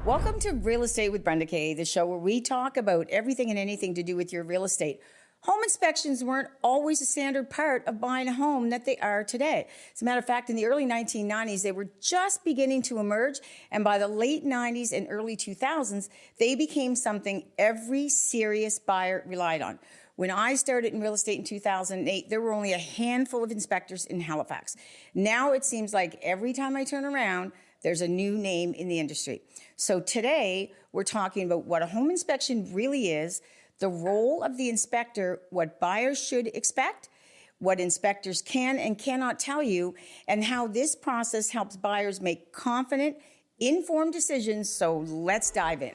Welcome to Real Estate with Brenda K, the show where we talk about everything and anything to do with your real estate. Home inspections weren't always a standard part of buying a home that they are today. As a matter of fact, in the early 1990s, they were just beginning to emerge, and by the late 90s and early 2000s, they became something every serious buyer relied on. When I started in real estate in 2008, there were only a handful of inspectors in Halifax. Now it seems like every time I turn around, there's a new name in the industry. So today, we're talking about what a home inspection really is, the role of the inspector, what buyers should expect, what inspectors can and cannot tell you, and how this process helps buyers make confident, informed decisions. So let's dive in.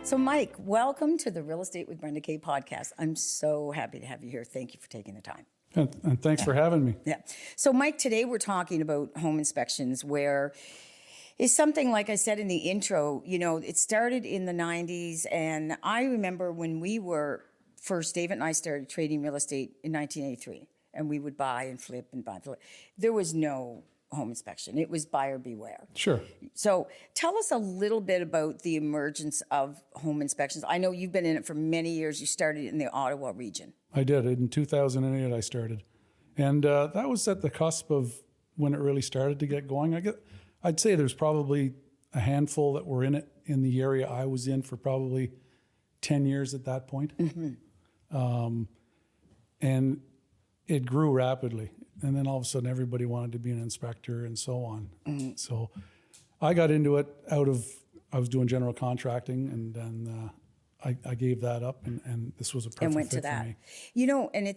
So Mike, welcome to the Real Estate with Brenda K podcast. I'm so happy to have you here. Thank you for taking the time. And thanks for having me. Yeah. So Mike, today we're talking about home inspections, where it's something, like I said in the intro, you know, it started in the 90s. And I remember when we were first, David and I started trading real estate in 1983, and we would buy and flip and buy and flip. There was no home inspection. It was buyer beware. Sure. So tell us a little bit about the emergence of home inspections. I know you've been in it for many years. You started in the Ottawa region. I did. In 2008, I started. And that was at the cusp of when it really started to get going. I'd say there's probably a handful that were in it in the area I was in for probably 10 years at that point. Mm-hmm. And it grew rapidly. And then all of a sudden, everybody wanted to be an inspector and so on. Mm-hmm. So I got into it I was doing general contracting, and then I gave that up, and this was a perfect fit for me. You know, and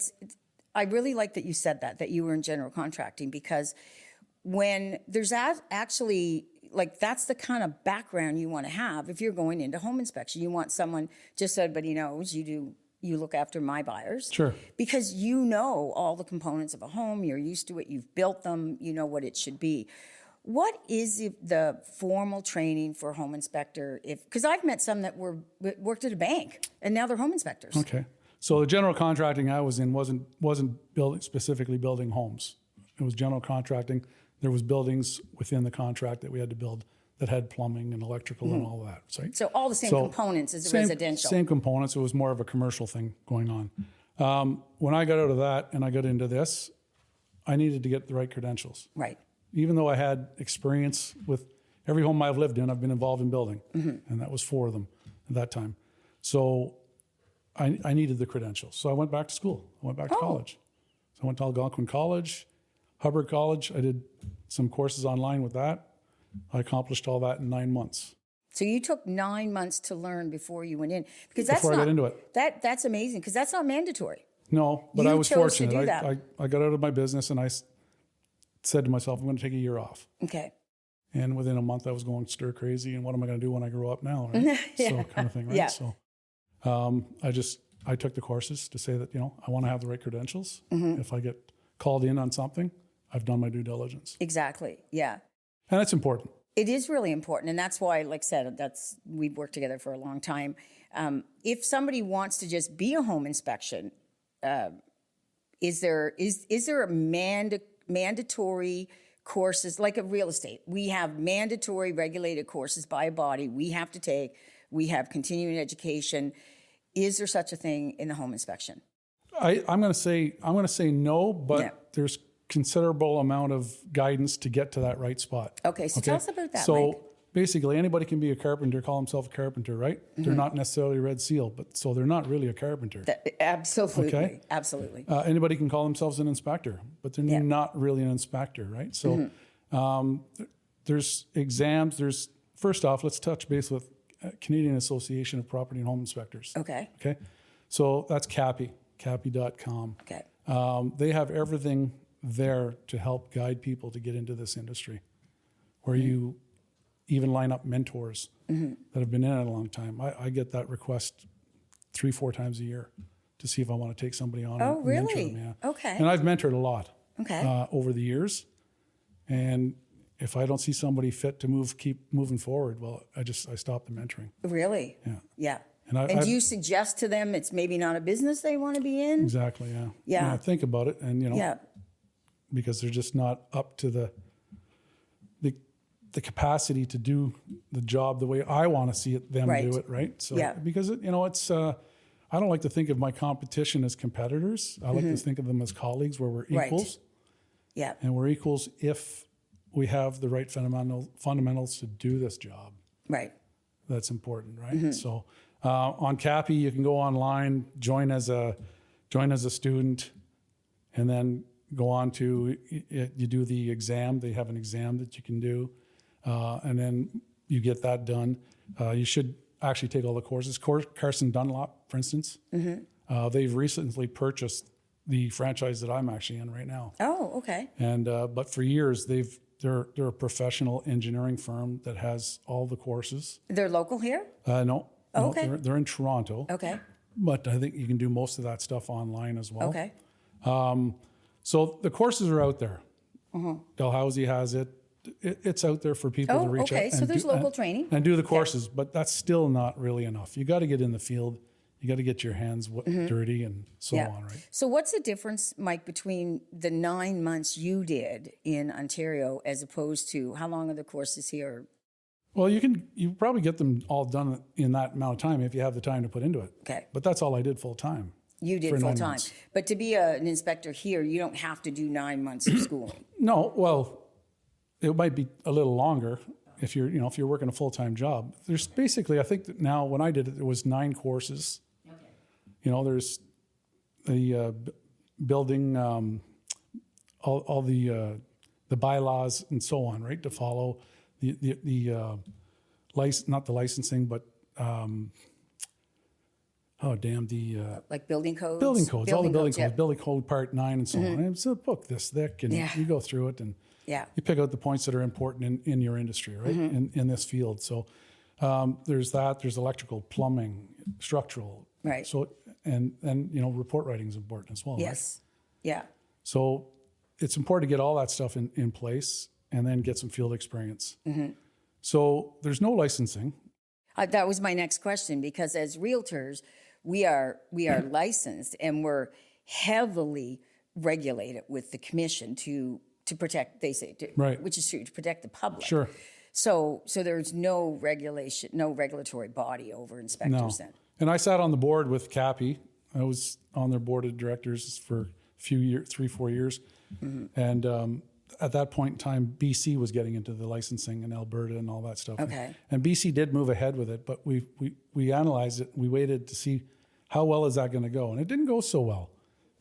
I really like that you said that you were in general contracting, because when there's actually, like, that's the kind of background you want to have if you're going into home inspection. You want someone, just so everybody knows, you look after my buyers. Sure. Because you know all the components of a home, you're used to it, you've built them, you know what it should be. What is the formal training for a home inspector? Because I've met some that worked at a bank and now they're home inspectors. Okay. So the general contracting I was in wasn't specifically building homes. It was general contracting. There was buildings within the contract that we had to build that had plumbing and electrical and all that. Right? So all the same components as a residential. Same components. It was more of a commercial thing going on. When I got out of that and I got into this, I needed to get the right credentials. Right. Even though I had experience with every home I've lived in, I've been involved in building. Mm-hmm. And that was 4 of them at that time. So I needed the credentials. So I went back to school. I went back to college. So I went to Algonquin College, Hubbard College. I did some courses online with that. I accomplished all that in 9 months. So you took 9 months to learn before you went in, because I got into it. That's amazing, because that's not mandatory. No, but I was fortunate. To do that. I got out of my business and I said to myself, I'm going to take a year off. Okay. And within a month, I was going stir crazy. And what am I going to do when I grow up now? Right? Yeah. So kind of thing, right? Yeah. So I took the courses to say that, you know, I want to have the right credentials. Mm-hmm. If I get called in on something, I've done my due diligence. Exactly. Yeah. And that's important. It is really important. And that's why, like I said, we've worked together for a long time. If somebody wants to just be a home inspection, is there a mandatory courses, like a real estate? We have mandatory regulated courses by a body we have to take. We have continuing education. Is there such a thing in the home inspection? I'm going to say no, but there's considerable amount of guidance to get to that right spot. Okay, so tell us about that, So Mike. basically, anybody can be a carpenter, call himself a carpenter, right? Mm-hmm. They're not necessarily Red Seal, but so they're not really a carpenter. Absolutely, okay? Absolutely. Anybody can call themselves an inspector, but they're not really an inspector, right? So there's exams. First off, let's touch base with Canadian Association of Property and Home Inspectors. Okay. Okay. So that's CAPI.com. Okay. They have everything there to help guide people to get into this industry, where you even line up mentors that have been in it a long time. I get that request 3-4 times a year to see if I want to take somebody on. Oh, and really? mentor them, yeah. Okay. And I've mentored a lot over the years. And if I don't see somebody fit to keep moving forward, well, I stop the mentoring. Really? Yeah. Yeah. And do you suggest to them it's maybe not a business they want to be in? Exactly. Yeah. Yeah. I think about it, and because they're just not up to the capacity to do the job the way I want to see them do it. Right. So because it's I don't like to think of my competition as competitors. I like to think of them as colleagues where we're equals. Right. Yeah. And we're equals if we have the right fundamentals to do this job. Right. That's important, right? So on CAPI, you can go online, join as a student, and then go on to you do the exam. They have an exam that you can do, and then you get that done. You should actually take all the courses. Carson Dunlop, for instance, they've recently purchased the franchise that I'm actually in right now. Oh, okay. And but for years they're a professional engineering firm that has all the courses. They're local here? No. Oh, okay. They're in Toronto. Okay. But I think you can do most of that stuff online as well. Okay. So the courses are out there. Dalhousie has it. It's out there for people to reach out. Okay. So there's local training. And do the courses, but that's still not really enough. You got to get in the field. You got to get your hands dirty and so on, right? So what's the difference, Mike, between the 9 months you did in Ontario as opposed to how long are the courses here? Well, you probably get them all done in that amount of time if you have the time to put into it. Okay. But that's all I did full time. You did full time. But to be an inspector here, you don't have to do 9 months of schooling. No, well, it might be a little longer if you're working a full-time job. There's basically, I think that now when I did it, there was 9 courses. There's the building, all the bylaws and so on, right, to follow the not the licensing, but like building codes. All the building codes, yeah. building code part 9 and so on. And it's a book this thick, and you go through it and you pick out the points that are important in your industry, right, in this field. So there's that. There's electrical, plumbing, structural. Right. So and report writing is important as well. Yes. Right? Yeah. So it's important to get all that stuff in place and then get some field experience. So there's no licensing. That was my next question, because as realtors, we are licensed and we're heavily regulated with the commission to protect. They say, right, which is true, to protect the public. Sure. So there's no regulation, no regulatory body over inspectors then. And I sat on the board with CAPI. I was on their board of directors for a few years, 3-4 years. And at that point in time, BC was getting into the licensing in Alberta and all that stuff. Okay. And BC did move ahead with it, but we analyzed it. We waited to see how well is that going to go. And it didn't go so well.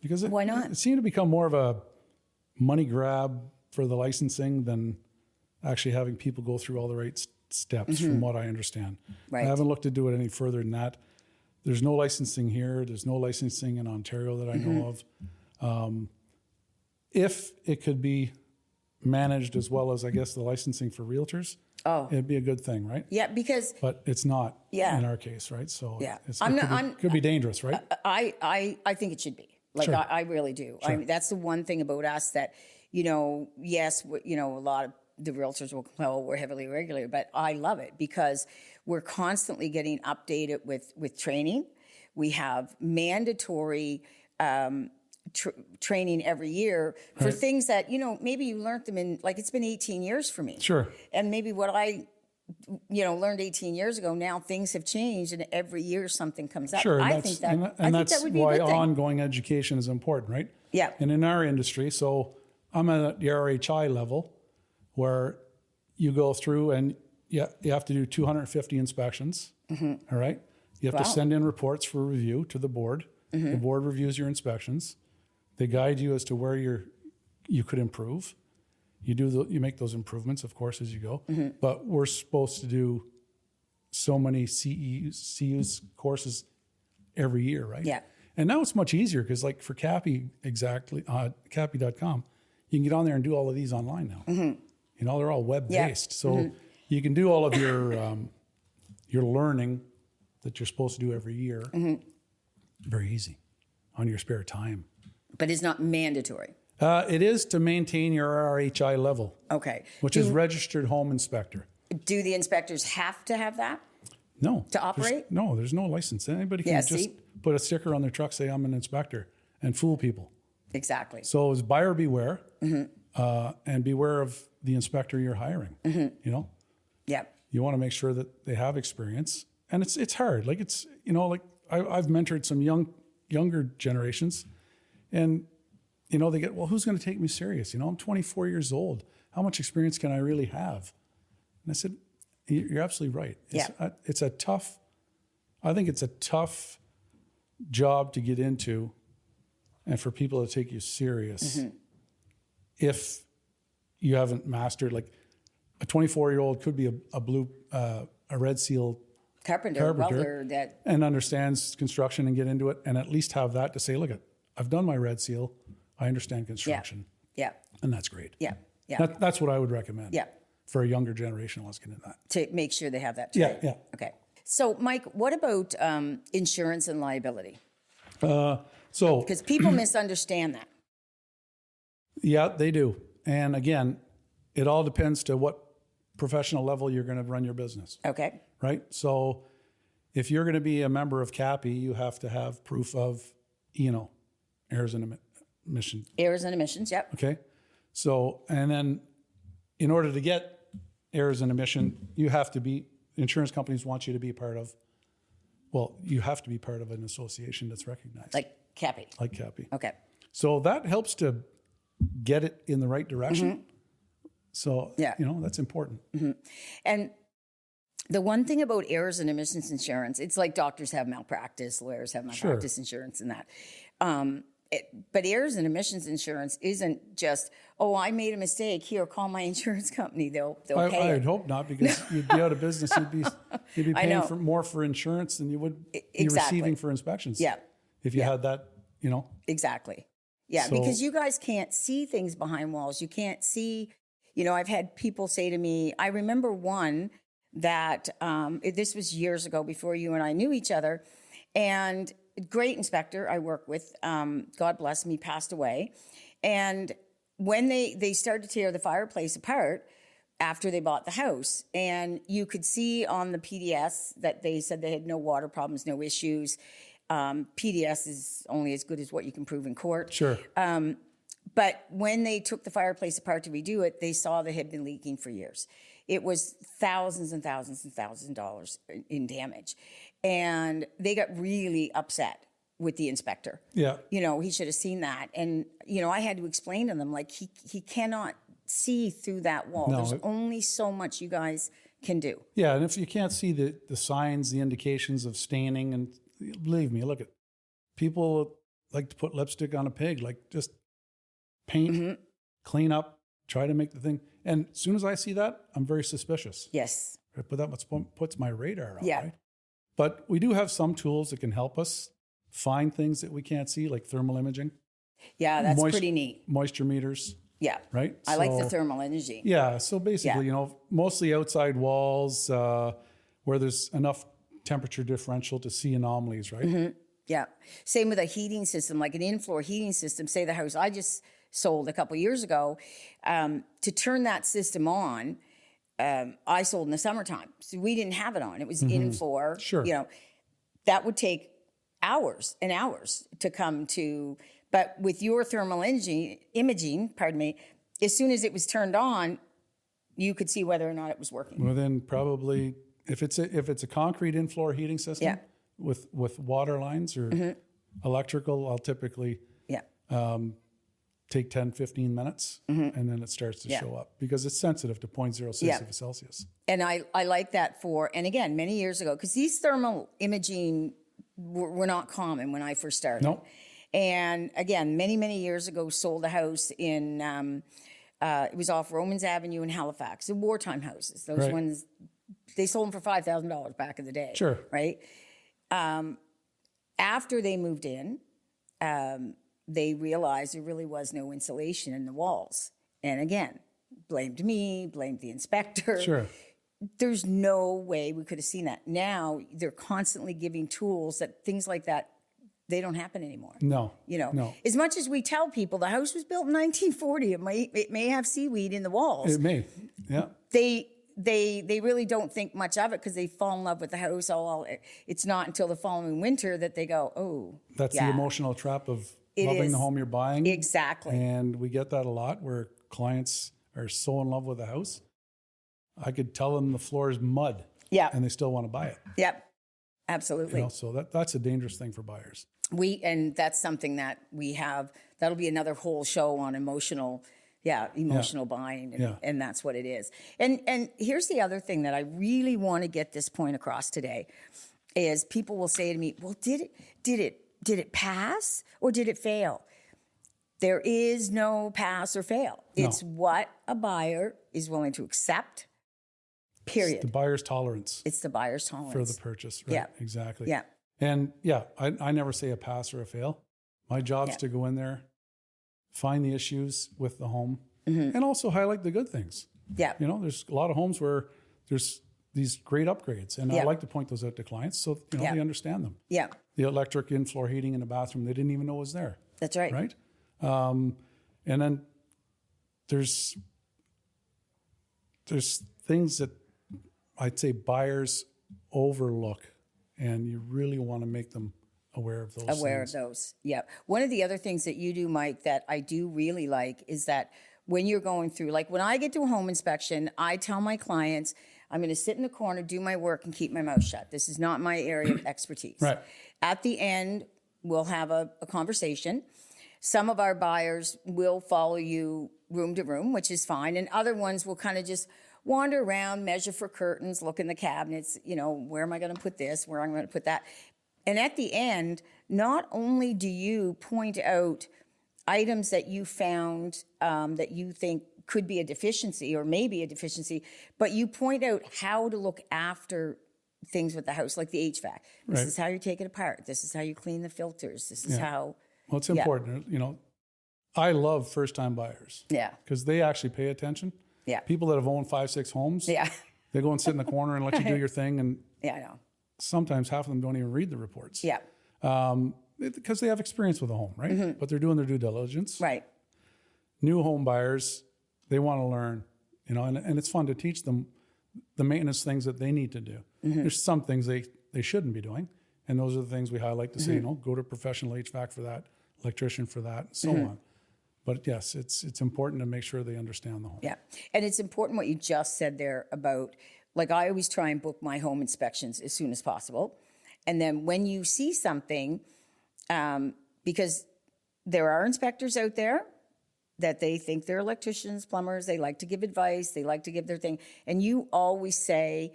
Because why not? It seemed to become more of a money grab for the licensing than actually having people go through all the right steps, from what I understand. Right. I haven't looked to do it any further than that. There's no licensing here. There's no licensing in Ontario that I know of. If it could be managed as well as, I guess, the licensing for realtors, it'd be a good thing, right? Yeah, because... But it's not in our case, right? So it could be dangerous, right? I think it should be. Like, sure. I really do. Sure. I mean, that's the one thing about us that, yes, a lot of the realtors will, we're heavily regulated, but I love it because we're constantly getting updated with training. We have mandatory training every year for things that, maybe you learned them in, like, it's been 18 years for me. Sure. And maybe what I, learned 18 years ago, now things have changed and every year something comes up. Sure. I think that would be a why good thing. Ongoing education is important, right? Yeah. And in our industry, so I'm at the RHI level where you go through and you have to do 250 inspections. All right. You have to send in reports for review to the board. The board reviews your inspections. They guide you as to where you could improve. You make those improvements, of course, as you go. But we're supposed to do so many CU's courses every year, right? Yeah. And now it's much easier because, like, for CAPI, CAPI.com, you can get on there and do all of these online now. They're all web-based. So you can do all of your learning that you're supposed to do every year very easy on your spare time. But it's not mandatory. It is to maintain your RHI level, Okay. which is registered home inspector. Do the inspectors have to have that? No. To operate? There's no license. Anybody can Yeah, just see? put a sticker on their truck, say I'm an inspector, and fool people. Exactly. So it's buyer beware, and beware of the inspector you're hiring. You know, Yeah. you want to make sure that they have experience, and it's hard. Like it's like I've mentored some younger generations, and they get, well, who's going to take me serious? I'm 24 years old. How much experience can I really have? And I said, you're absolutely right. It's a tough. I think it's a tough job to get into, and for people to take you serious if you haven't mastered. Like a 24-year-old could be a red seal Carpenter, welder, and understands construction and get into it, and at least have that to say, look, I've done my red seal. I understand construction. Yeah. And that's great. Yeah. Yeah. That's what I would recommend. Yeah. For a younger generation, let's get into that. To make sure they have that. Yeah. Okay. So, Mike, what about insurance and liability? So Because people misunderstand that. Yeah, they do. And again, it all depends to what professional level you're going to run your business. Okay. Right? So if you're going to be a member of CAPI, you have to have proof of errors and emissions. Errors and emissions, yep. Okay. So, and then in order to get errors and emission, insurance companies want you to be you have to be part of an association that's recognized. Like CAPI. Like CAPI. Okay. So that helps to get it in the right direction. So, that's important. And the one thing about errors and emissions insurance, it's like doctors have malpractice, lawyers have malpractice insurance and that. But errors and emissions insurance isn't just, I made a mistake. Here, call my insurance company. They'll pay I'd hope not, because you'd be out of business. You'd be paying more for insurance than you would be receiving for inspections. Yeah. If you had that, Exactly. Yeah, because you guys can't see things behind walls. You can't see, I've had people say to me, I remember one that this was years ago before you and I knew each other, and great inspector I work with, God bless him, he passed away. And when they started to tear the fireplace apart after they bought the house, and you could see on the PDS that they said they had no water problems, no issues. PDS is only as good as what you can prove in court. Sure. But when they took the fireplace apart to redo it, they saw that it had been leaking for years. It was thousands and thousands and thousands of dollars in damage. And they got really upset with the inspector. Yeah. He should have seen that. And, I had to explain to them, like, he cannot see through that wall. No, There's only so much you guys can do. Yeah, and if you can't see the signs, the indications of staining, and believe me, look at people like to put lipstick on a pig, like just paint, clean up, try to make the thing. And as soon as I see that, I'm very suspicious. Yes. Right? But that puts my radar up, Yeah. right? But we do have some tools that can help us find things that we can't see, like thermal imaging. Yeah, that's pretty neat. Moisture meters. Yeah. Right? I like the thermal energy. Yeah. So basically, mostly outside walls where there's enough temperature differential to see anomalies, right? Yeah. Same with a heating system, like an in-floor heating system. Say the house I just sold a couple years ago, to turn that system on, I sold in the summertime. So we didn't have it on. It was in-floor. Sure. That would take hours and hours to come to. But with your thermal imaging, as soon as it was turned on, you could see whether or not it was working. Within probably, if it's a concrete in-floor heating system with water lines or electrical, I'll typically take 10, 15 minutes and then it starts to show up, because it's sensitive to 0.06 of Celsius. And I like that and again, many years ago, because these thermal imaging were not common when I first started. No. And again, many, many years ago, sold a house in, it was off Romans Avenue in Halifax. The wartime houses. Those ones, they sold them for $5,000 back in the day. Sure. Right? After they moved in, they realized there really was no insulation in the walls. And again, blamed me, blamed the inspector. Sure. There's no way we could have seen that. Now they're constantly giving tools that things like that they don't happen anymore. No. You know, No. as much as we tell people the house was built in 1940, it may have seaweed in the walls. It may. Yeah. They really don't think much of it because they fall in love with the house. It's not until the following winter that they go, oh, That's the emotional trap of It loving is. the home you're buying. Exactly. And we get that a lot where clients are so in love with the house. I could tell them the floor is mud. Yeah. And they still want to buy it. Yep. Absolutely. You know, so that's a dangerous thing for buyers. And that's something that we have. That'll be another whole show on emotional buying, and that's what it is. And here's the other thing that I really want to get this point across today is people will say to me, well, did it pass or did it fail? There is no pass or fail. It's what a buyer is willing to accept, period. It's the buyer's tolerance. It's the buyer's tolerance. For the purchase, right? Yeah. Exactly. Yeah. And I never say a pass or a fail. My job's to go in there, find the issues with the home, and also highlight the good things. Yeah. You know, there's a lot of homes where there's these great upgrades, and I like to point those out to clients so they understand them. Yeah. The electric in-floor heating in the bathroom, they didn't even know was there. That's right. Right? And then there's things that I'd say buyers overlook, and you really want to make them aware of those. Of those. Yeah. One of the other things that you do, Mike, that I do really like is that when you're going through, like when I get to a home inspection, I tell my clients, I'm going to sit in the corner, do my work, and keep my mouth shut. This is not my area of expertise. Right. At the end, we'll have a conversation. Some of our buyers will follow you room to room, which is fine. And other ones will kind of just wander around, measure for curtains, look in the cabinets, where am I going to put this, where am I going to put that? And at the end, not only do you point out items that you found that you think could be a deficiency or maybe a deficiency, but you point out how to look after things with the house, like the HVAC. This is how you take it apart. This is how you clean the filters. This is how... Well, it's important. I love first-time buyers. Yeah. Because they actually pay attention. Yeah. People that have owned 5-6 homes, they go and sit in the corner and let you do your thing. And I know. Sometimes half of them don't even read the reports. Yeah. Because they have experience with a home, right? But they're doing their due diligence. Right. New home buyers, they want to learn, and it's fun to teach them the maintenance things that they need to do. There's some things they shouldn't be doing. And those are the things we highlight to say, go to professional HVAC for that, electrician for that, and so on. But yes, it's important to make sure they understand the home. Yeah. And it's important what you just said there about, like, I always try and book my home inspections as soon as possible. And then when you see something, because there are inspectors out there that they think they're electricians, plumbers, they like to give advice, they like to give their thing. And you always say,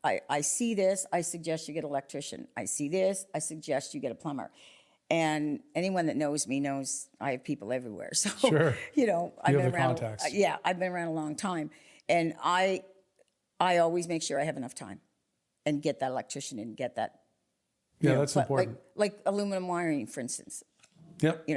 I see this, I suggest you get an electrician. I see this, I suggest you get a plumber. And anyone that knows me knows I have people everywhere. So, sure. I've been have the around. contacts. I've been around a long time. And I always make sure I have enough time and get that electrician and get that. That's important. Like aluminum wiring, for instance. Yep.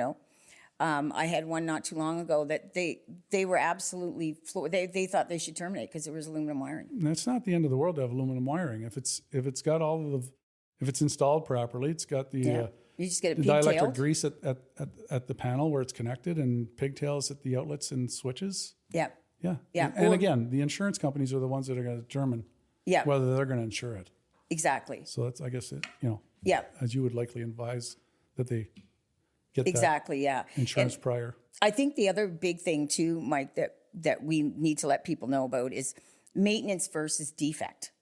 I had one not too long ago that they were absolutely floored. They thought they should terminate because it was aluminum wiring. And it's not the end of the world to have aluminum wiring. If it's got if it's installed properly, it's got the you just get the dielectric grease at the panel where it's connected and pigtails at the outlets and switches. Yeah. And again, the insurance companies are the ones that are going to determine whether they're going to insure it. Exactly. So that's, I guess, as you would likely advise that they get that insurance prior. I think the other big thing too, Mike, that we need to let people know about is maintenance versus defect.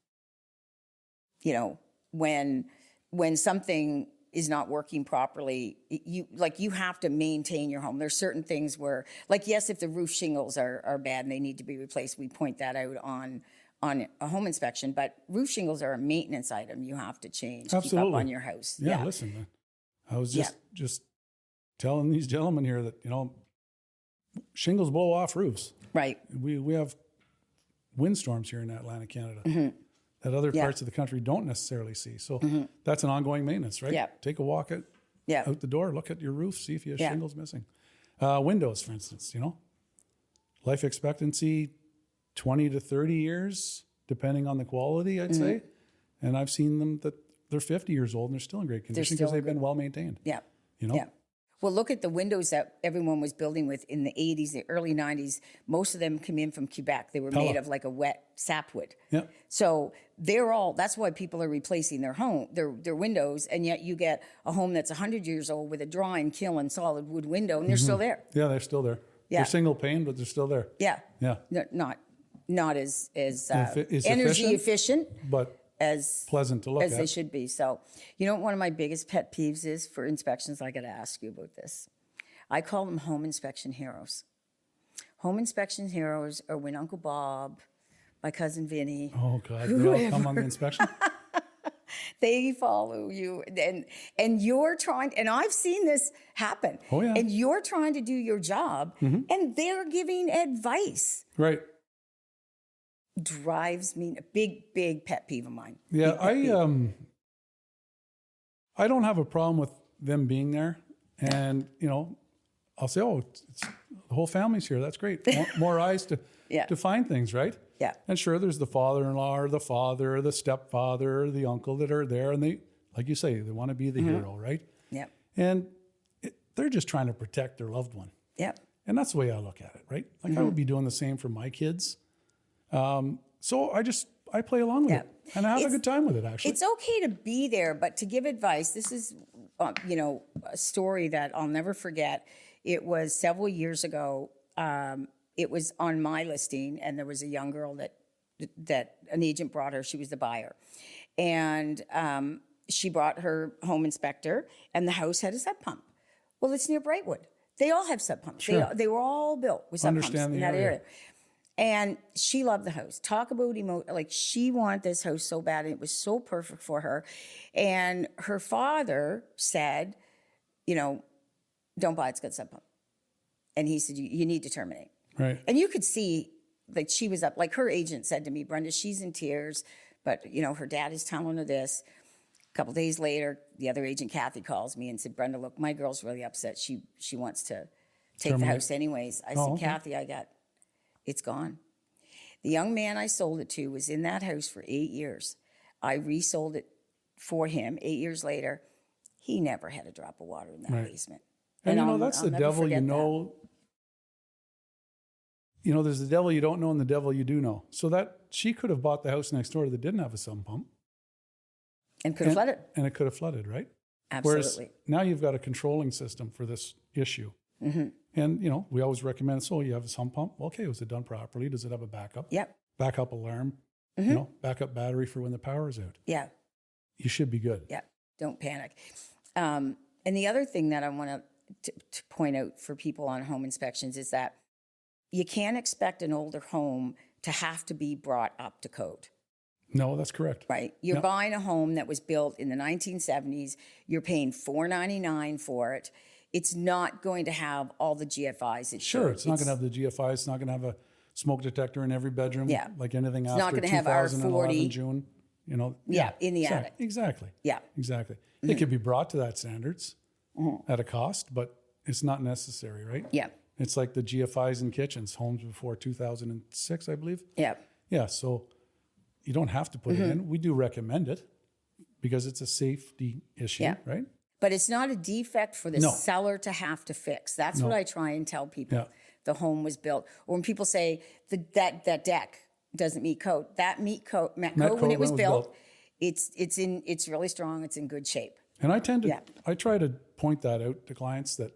When something is not working properly, you have to maintain your home. There's certain things where, like, yes, if the roof shingles are bad and they need to be replaced, we point that out on a home inspection. But roof shingles are a maintenance item you have to change. Absolutely. Keep up on your house. Yeah. Listen, man, I was just telling these gentlemen here that shingles blow off roofs. Right. We have windstorms here in Atlantic Canada. That other parts of the country don't necessarily see. So that's an ongoing maintenance, right? Yeah. Take a walk out the door, look at your roof, see if you have shingles missing. Windows, for instance, life expectancy, 20 to 30 years, depending on the quality, I'd say. And I've seen them that they're 50 years old and they're still in great condition still because they've been well maintained. Yeah. You know? Yeah. Well, look at the windows that everyone was building with in the 80s, the early 90s. Most of them came in from Quebec. They were made of like a wet sapwood. Yeah. So that's why people are replacing their windows. And yet you get a home that's 100 years old with a drawing, kiln, solid wood window, and they're still there. Yeah, they're still there. Yeah. They're single pane, but they're still there. Yeah. Yeah. They're not as Is energy efficient but as pleasant to look as at. they should be. So, you know what one of my biggest pet peeves is for inspections? I got to ask you about this. I call them home inspection heroes. Home inspection heroes are when Uncle Bob, my cousin Vinny, Oh God, they all come on the inspection. they follow you, and you're trying. And I've seen this happen. Oh, yeah. And you're trying to do your job, and they're giving advice. Right. Drives me a big pet peeve of mine. Yeah, Big pet peeve. I don't have a problem with them being there, and I'll say, oh, it's the whole family's here. That's great. More eyes to Yeah. to find things, right? Yeah. And sure, there's the father-in-law or the father or the stepfather or the uncle that are there, and they, like you say, they want to be the hero, right? Yeah. And they're just trying to protect their loved one. Yeah. And that's the way I look at it, right? Like I would be doing the same for my kids. So I play along with Yeah. it, and I have a good time with it, actually. It's okay to be there, but to give advice, this is, a story that I'll never forget. It was several years ago. It was on my listing, and there was a young girl that an agent brought her. She was the buyer, and she brought her home inspector, and the house had a sub pump. Well, it's near Brightwood. They all have sub pumps. Sure. They were all built with sub pumps Understand in the that area. area. And she loved the house. Talk about like she wanted this house so bad, and it was so perfect for her. And her father said, don't buy it, it's got sub pump. And he said, you need to terminate. Right. And you could see that she was up, like her agent said to me, Brenda, she's in tears, but her dad is telling her this. A couple days later, the other agent, Kathy, calls me and said, Brenda, look, my girl's really upset. She wants to take the Terminate. house anyways. I said, okay. Kathy, it's gone. The young man I sold it to was in that house for 8 years. I resold it for him 8 years later. He never had a drop of water in that Right. basement. And that's I'll the never devil, forget that. There's the devil you don't know and the devil you do know. So that she could have bought the house next door that didn't have a sump pump. And could have flooded. And it could have flooded, right? Absolutely. Whereas now you've got a controlling system for this issue. Mm-hmm. And, we always recommend, so you have a sump pump. Okay, was it done properly? Does it have a backup? Yep. Backup alarm? Mm-hmm. Backup battery for when the power's out. Yeah. You should be good. Yeah. Don't panic. And the other thing that I want to point out for people on home inspections is that you can't expect an older home to have to be brought up to code. No, that's correct. Right. You're Yep. buying a home that was built in the 1970s. You're paying $499 for it. It's not going to have all the GFIs. Sure, it's not going to have the GFI. It's not going to have a smoke detector in every bedroom. Yeah. Like anything It's after not gonna have 2011 R40. June. Yeah, in the attic. Exactly. Yeah. Exactly. It could be brought to that standards at a cost, but it's not necessary, right? Yeah. It's like the GFIs in kitchens, homes before 2006, I believe. Yeah. Yeah, so you don't have to put it in. We do recommend it because it's a safety issue, Yeah. right? But it's not a defect for the No. seller to have to fix. That's what I try and tell people. Yeah. The home was built. Or when people say that deck doesn't meet code, that met code when code it was when built. It's really strong. It's in good shape. And I tend to, Yeah. I try to point that out to clients that,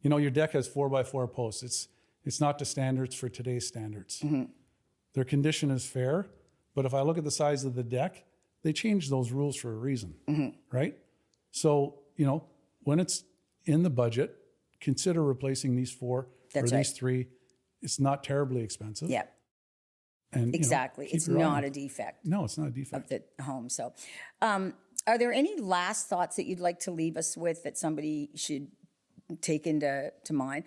your deck has 4x4 posts. It's not to standards for today's standards. Their condition is fair, but if I look at the size of the deck, they changed those rules for a reason, right? So, when it's in the budget, consider replacing these 4 That's or these right. 3. It's not terribly expensive. Yeah, And exactly. keep It's your eye on not it. a defect No, it's not a of defect. the home. So, are there any last thoughts that you'd like to leave us with that somebody should take into mind?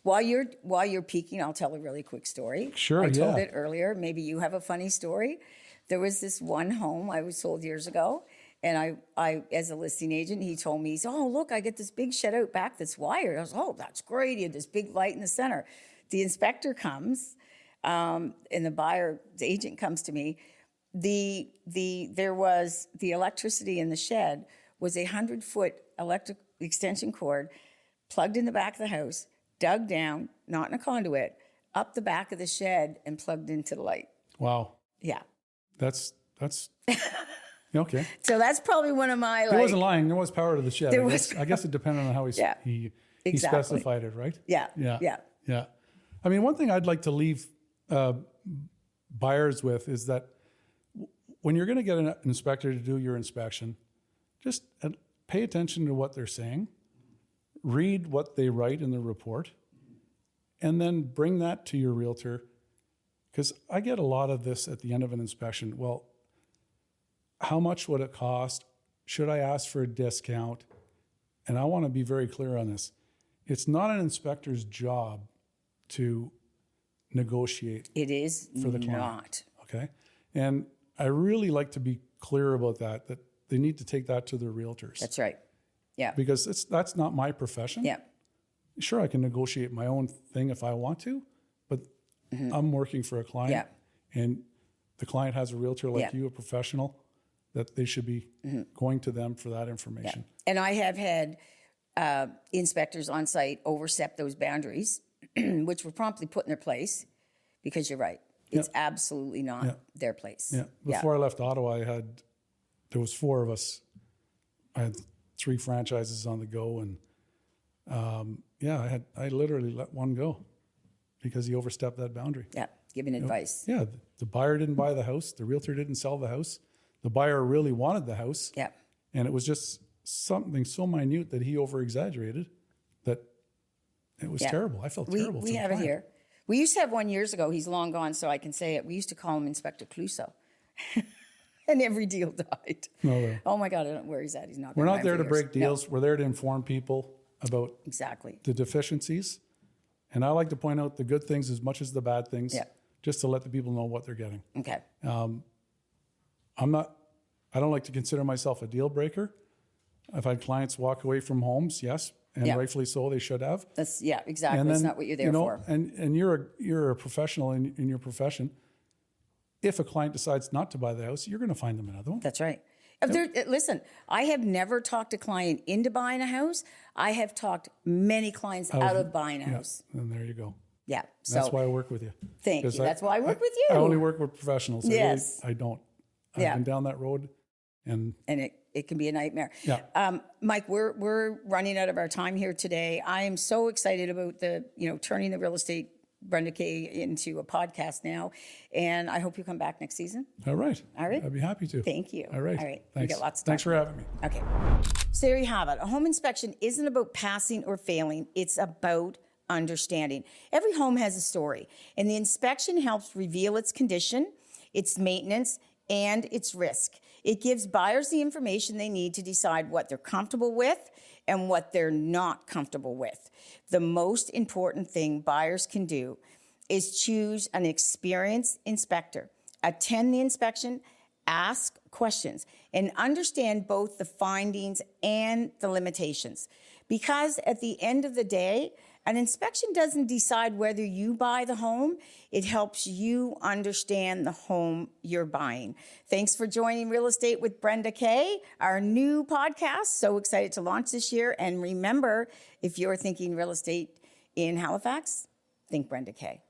While you're peeking, I'll tell a really quick story. Sure, I told yeah. it earlier. Maybe you have a funny story. There was this one home I was sold years ago, and I as a listing agent, he told me, "Oh, look, I get this big shed out back that's wired." I was, "Oh, that's great." He had this big light in the center. The inspector comes, and the agent comes to me. there was the electricity in the shed was a 100-foot electric extension cord plugged in the back of the house, dug down, not in a conduit, up the back of the shed and plugged into the light. Wow. Yeah. That's okay. So that's probably one of my He wasn't lying. There was power to the shed. I guess it depended on how he Exactly. specified it, right? Yeah. I mean, one thing I'd like to leave buyers with is that when you're going to get an inspector to do your inspection, just pay attention to what they're saying, read what they write in the report, and then bring that to your realtor. Because I get a lot of this at the end of an inspection. Well, how much would it cost? Should I ask for a discount? And I want to be very clear on this. It's not an inspector's job to negotiate. It is for the client. not. Okay. And I really like to be clear about that they need to take that to their realtors. That's right. Yeah. Because that's not my profession. Yeah. Sure, I can negotiate my own thing if I want to, but I'm working for a client. Yeah. And the client has a realtor like you, a professional, that they should be going to them for that information. Yeah. And I have had inspectors on site overstep those boundaries, which were promptly put in their place, because you're right. It's absolutely not their place. Yeah. Before I left Ottawa, there was 4 of us. I had 3 franchises on the go, and I literally let one go because he overstepped that boundary. Yeah, giving advice. Yeah, the buyer didn't buy the house. The realtor didn't sell the house. The buyer really wanted the house. Yeah. And it was just something so minute that he over-exaggerated that it was terrible. I felt terrible. We have it here. We used to have one years ago. He's long gone, so I can say it. We used to call him Inspector Cluso. And every deal died. No. Oh my God, I don't know where he's at. He's not. We're not there to break deals. No. We're there to inform people about the deficiencies. And I like to point out the good things as much as the bad things, just to let the people know what they're getting. Okay. I don't like to consider myself a deal breaker. I've had clients walk away from homes, yes, and rightfully so, they should have. That's exactly. That's not what you're there for. And you're a professional in your profession. If a client decides not to buy the house, you're going to find them another one. That's right. Listen, I have never talked a client into buying a house. I have talked many clients out of buying a house. And there you go. Yeah. So that's why I work with you. Thank you. That's why I work with you. I only work with professionals. Yes. I don't. I've been down that road, and it can be a nightmare. Yeah. Mike, we're running out of our time here today. I am so excited about turning the real estate Brenda K into a podcast now, and I hope you come back next season. All right. I'd be happy to. Thank you. All right. Thanks. We got lots of Thanks for having me. Okay. So there you have it. A home inspection isn't about passing or failing. It's about understanding. Every home has a story, and the inspection helps reveal its condition, its maintenance, and its risk. It gives buyers the information they need to decide what they're comfortable with and what they're not comfortable with. The most important thing buyers can do is choose an experienced inspector, attend the inspection, ask questions, and understand both the findings and the limitations. Because at the end of the day, an inspection doesn't decide whether you buy the home. It helps you understand the home you're buying. Thanks for joining Real Estate with Brenda K, our new podcast. So excited to launch this year. And remember, if you're thinking real estate in Halifax, think Brenda K.